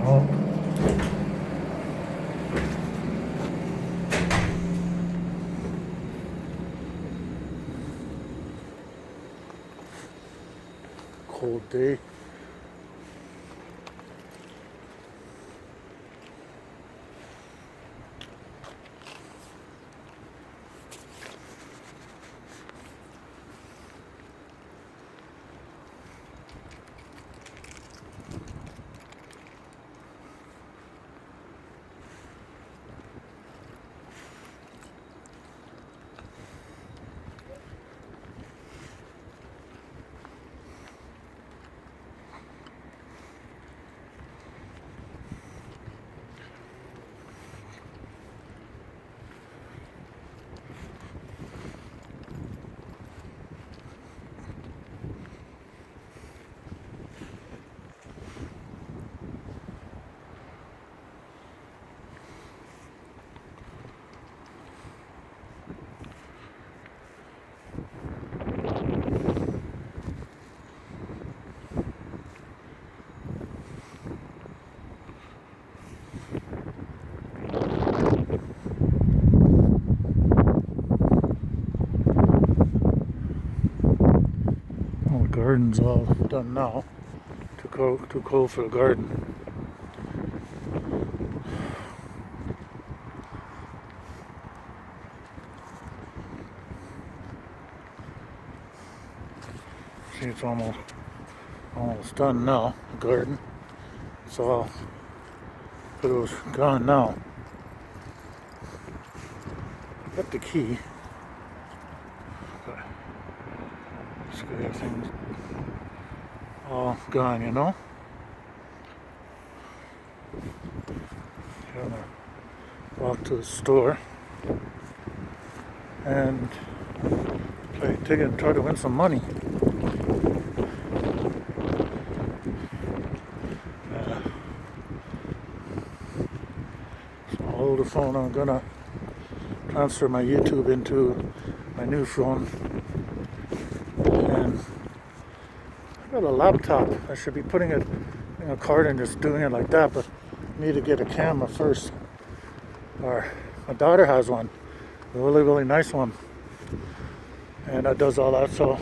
Oh, cold day. Well, the garden's all done now. Too cold for the garden. See, it's almost done now. The garden. So it was gone now. Got the key. But just got everything all gone, you know. Gonna walk to the store and play a ticket and try to win some money. So I'll hold the phone. I'm gonna transfer my YouTube into my new phone, and I got a laptop. I should be putting it in a card and just doing it like that, but I need to get a camera first. Or my daughter has one, a really nice one, and that does all that. So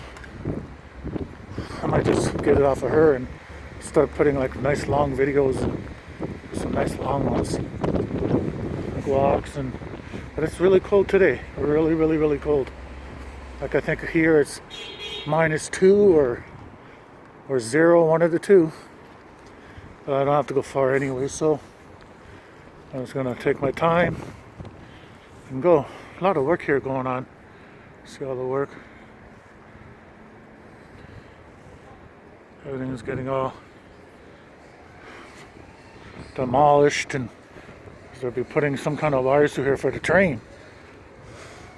I might just get it off of her and start putting like nice long videos, some nice long ones, like walks. And but it's really cold today, really cold. Like I think here it's -2 or 0, one of the two. But I don't have to go far anyway, so I was gonna take my time and go. A lot of work here going on. See all the work. Everything is getting all demolished, and they'll be putting some kind of wires through here for the train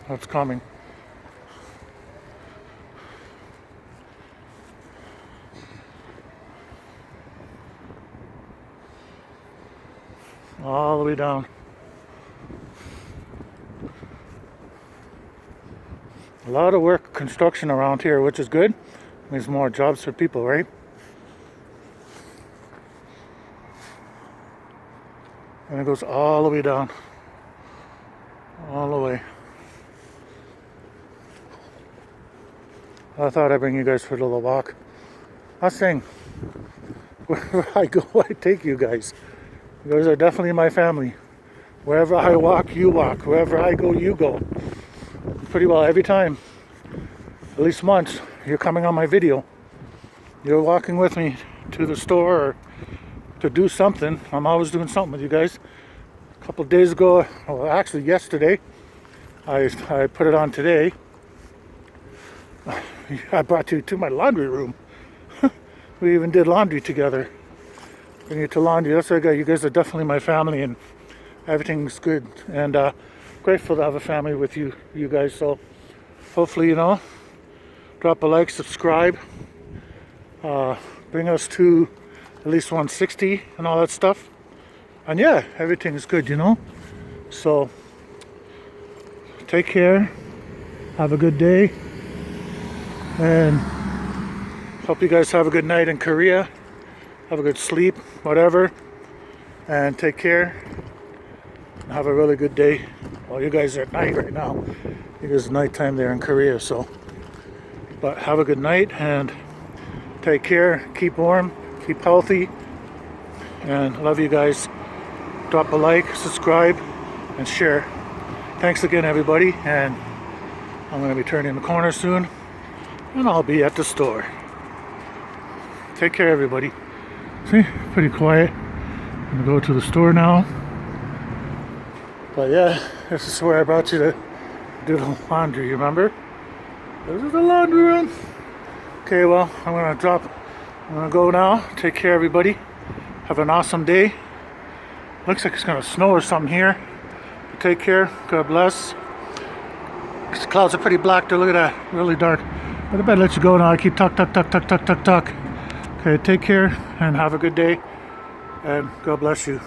that's coming. All the way down. A lot of work, construction around here, which is good. Means more jobs for people, right? And it goes all the way down. All the way. I thought I'd bring you guys for a little walk. I was saying, wherever I go, I take you guys. You guys are definitely my family. Wherever I walk, you walk. Wherever I go, you go. Pretty well every time. At least once, you're coming on my video. You're walking with me to the store or to do something. I'm always doing something with you guys. A couple of days ago, well, actually yesterday, I put it on today. I brought you to my laundry room. We even did laundry together. Bring you to laundry. That's what I got. You guys are definitely my family, and everything's good. And grateful to have a family with you guys. So hopefully, you know, drop a like, subscribe, bring us to at least 160 and all that stuff. And yeah, everything's good, you know. So take care. Have a good day. And hope you guys have a good night in Korea. Have a good sleep, whatever. And take care. Have a really good day. Well, you guys are at night right now. It is nighttime there in Korea, so. But have a good night and take care. Keep warm. Keep healthy. And love you guys. Drop a like, subscribe, and share. Thanks again, everybody. And I'm going to be turning the corner soon. And I'll be at the store. Take care, everybody. See? Pretty quiet. I'm going to go to the store now. But yeah, this is where I brought you to do the laundry, you remember? This is the laundry room. Okay, well, I'm gonna go now. Take care, everybody. Have an awesome day. Looks like it's gonna snow or something here. Take care. God bless. The clouds are pretty black there. Look at that. Really dark. But I better let you go now. I keep talk. Okay, take care and have a good day. And God bless you.